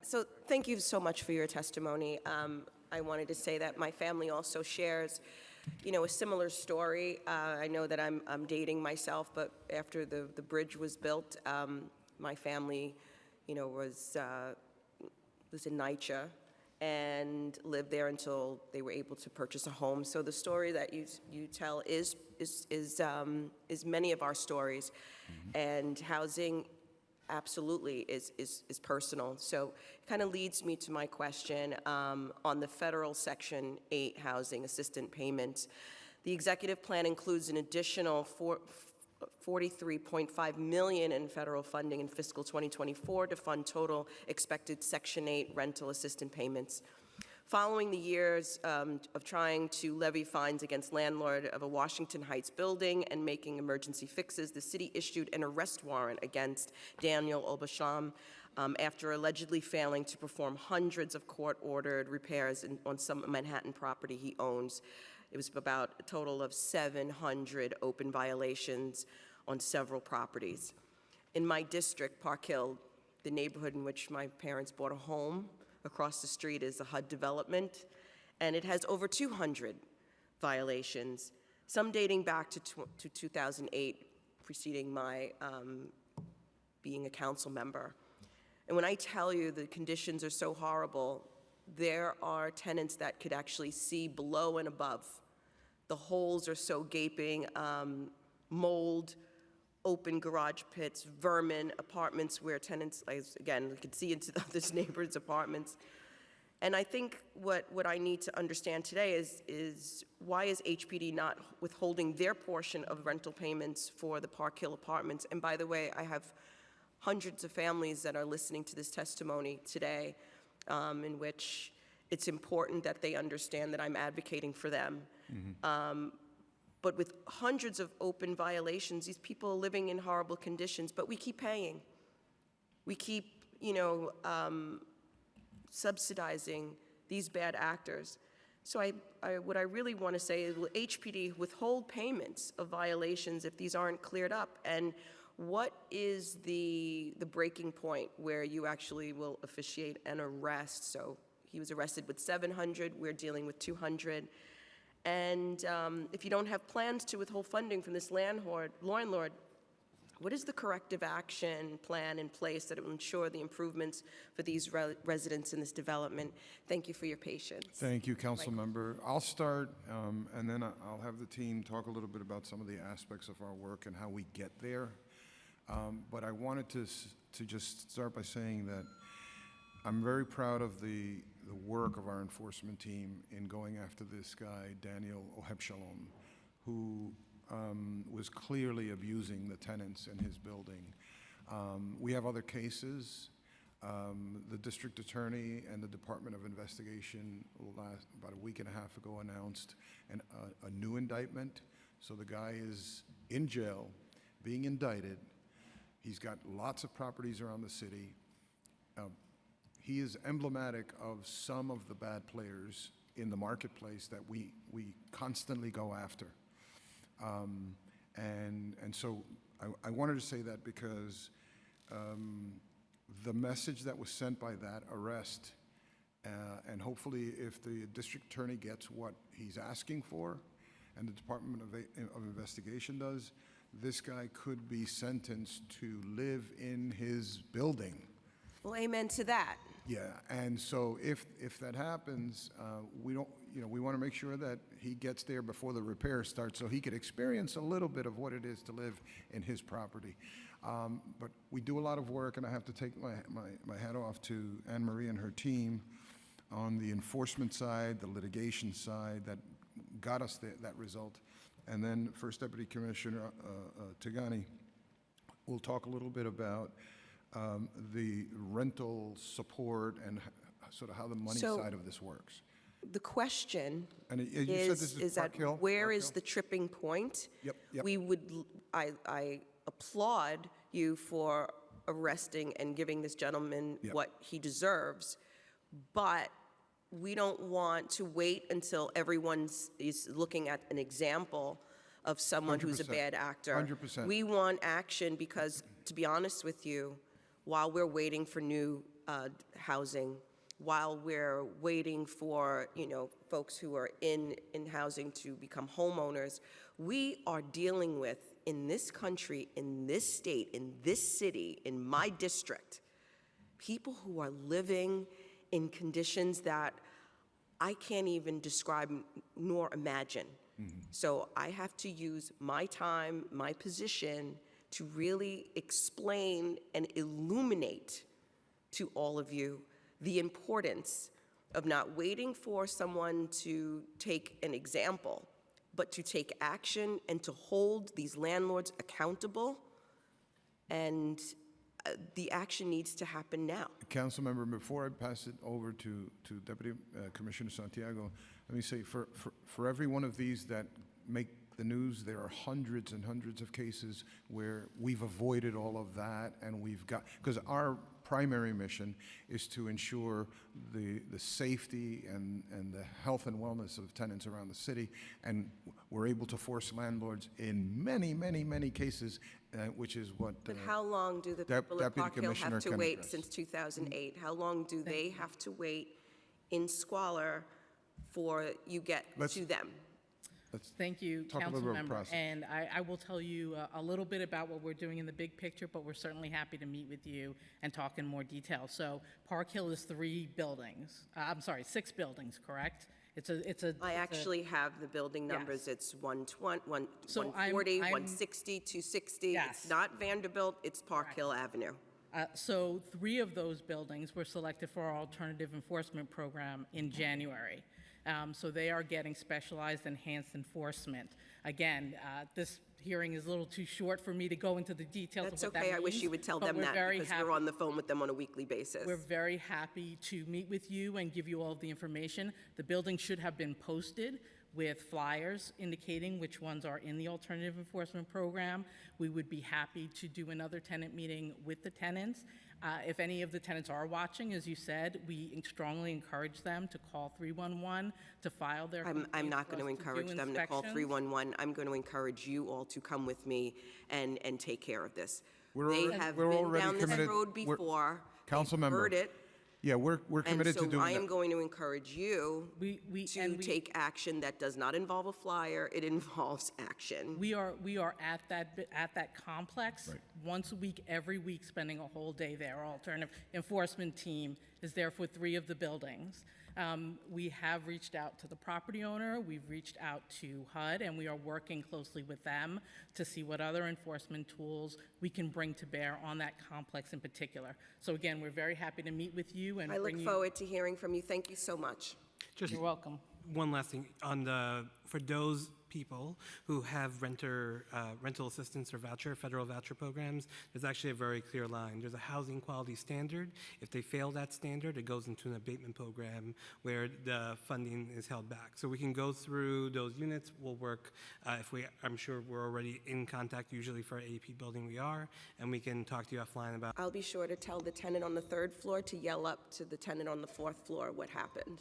So thank you so much for your testimony. I wanted to say that my family also shares, a similar story. I know that I'm dating myself, but after the bridge was built, my family, was in NYCHA and lived there until they were able to purchase a home. So the story that you tell is many of our stories, and housing absolutely is personal. So it kind of leads me to my question on the federal Section 8 housing assistance payments. The executive plan includes an additional $43.5 million in federal funding in fiscal 2024 to fund total expected Section 8 rental assistance payments. Following the years of trying to levy fines against landlord of a Washington Heights building and making emergency fixes, the city issued an arrest warrant against Daniel Obasham after allegedly failing to perform hundreds of court-ordered repairs on some Manhattan property he owns. It was about a total of 700 open violations on several properties. In my district, Park Hill, the neighborhood in which my parents bought a home, across the street is a HUD development, and it has over 200 violations, some dating back to 2008, preceding my being a council member. And when I tell you the conditions are so horrible, there are tenants that could actually see below and above. The holes are so gaping, mold, open garage pits, vermin, apartments where tenants, again, we could see into the other neighbors' apartments. And I think what I need to understand today is why is HPD not withholding their portion of rental payments for the Park Hill apartments? And by the way, I have hundreds of families that are listening to this testimony today, in which it's important that they understand that I'm advocating for them. But with hundreds of open violations, these people are living in horrible conditions, but we keep paying. We keep, subsidizing these bad actors. So what I really want to say is, will HPD withhold payments of violations if these aren't cleared up? And what is the breaking point where you actually will officiate an arrest? So he was arrested with 700, we're dealing with 200. And if you don't have plans to withhold funding from this landlord, what is the corrective action plan in place that will ensure the improvements for these residents in this development? Thank you for your patience. Thank you, Council Member. I'll start, and then I'll have the team talk a little bit about some of the aspects of our work and how we get there. But I wanted to just start by saying that I'm very proud of the work of our enforcement team in going after this guy, Daniel Obasham, who was clearly abusing the tenants in his building. We have other cases. The district attorney and the Department of Investigation about a week and a half ago announced a new indictment. So the guy is in jail, being indicted. He's got lots of properties around the city. He is emblematic of some of the bad players in the marketplace that we constantly go after. And so I wanted to say that because the message that was sent by that arrest, and hopefully if the district attorney gets what he's asking for, and the Department of Investigation does, this guy could be sentenced to live in his building. Well, amen to that. Yeah, and so if that happens, we don't, we want to make sure that he gets there before the repair starts, so he could experience a little bit of what it is to live in his property. But we do a lot of work, and I have to take my hat off to Anne Marie and her team on the enforcement side, the litigation side that got us that result. And then First Deputy Commissioner Tagani will talk a little bit about the rental support and sort of how the money side of this works. The question is that where is the tripping point? Yep. I applaud you for arresting and giving this gentleman what he deserves, but we don't want to wait until everyone is looking at an example of someone who's a bad actor. 100%. We want action because, to be honest with you, while we're waiting for new housing while we're waiting for, folks who are in housing to become homeowners. We are dealing with, in this country, in this state, in this city, in my district, people who are living in conditions that I can't even describe nor imagine. So I have to use my time, my position, to really explain and illuminate to all of you the importance of not waiting for someone to take an example, but to take action and to hold these landlords accountable. And the action needs to happen now. Councilmember, before I pass it over to Deputy Commissioner Santiago, let me say, for every one of these that make the news, there are hundreds and hundreds of cases where we've avoided all of that, and we've got, because our primary mission is to ensure the safety and the health and wellness of tenants around the city, and we're able to force landlords in many, many, many cases, which is what But how long do the people at Deputy Park Hill Commissioner have to can wait address. since 2008? How long do they have to wait in squalor for you get to them? Thank you, talk a little bit about Councilmember. process. And I will tell you a little bit about what we're doing in the big picture, but we're certainly happy to meet with you and talk in more detail. So Park Hill is 6 buildings, correct? I actually have the building numbers. Yes. It's 120, So 140, I'm- 160, 260. Yes. It's not Vanderbilt, it's Park Hill Avenue. So 3 of those buildings were selected for our alternative enforcement program in January. So they are getting specialized enhanced enforcement. Again, this hearing is a little too short for me to go into the details That's of what okay, that I wish means, you would tell but them we're that very because happy- we're on the phone with them on a weekly basis. We're very happy to meet with you and give you all of the information. The building should have been posted with flyers indicating which ones are in the alternative enforcement program. We would be happy to do another tenant meeting with the tenants. If any of the tenants are watching, as you said, we strongly encourage them to call 311 to file their I'm complaints not for going to us do encourage them to call inspections. 311. I'm going to encourage you all to come with me and take care of this. We're They already- have we're been already down this committed- road we're- before. They've Councilmember, heard it. Yeah, we're committed to And so doing I am that. going to encourage you We to take action that does not involve a flyer. It involves action. We are at that complex once a week, every week, spending a whole day there. Our alternative enforcement team is there for 3 of the buildings. We have reached out to the property owner, we've reached out to HUD, and we are working closely with them to see what other enforcement tools we can bring to bear on that complex in particular. So again, we're very happy to meet with you and I bring look you. forward to hearing from you. Thank you so much. Just You're welcome. one last thing for those people who have rental assistance or federal voucher programs. There's actually a very clear line. There's a housing quality standard. If they fail that standard, it goes into an abatement program where the funding is held back. So we can go through those units. We'll work. I'm sure we're already in contact. Usually for our AP building, we are, and we can talk to you offline about. I'll be sure to tell the tenant on the 3rd floor to yell up to the tenant on the 4th floor what happened.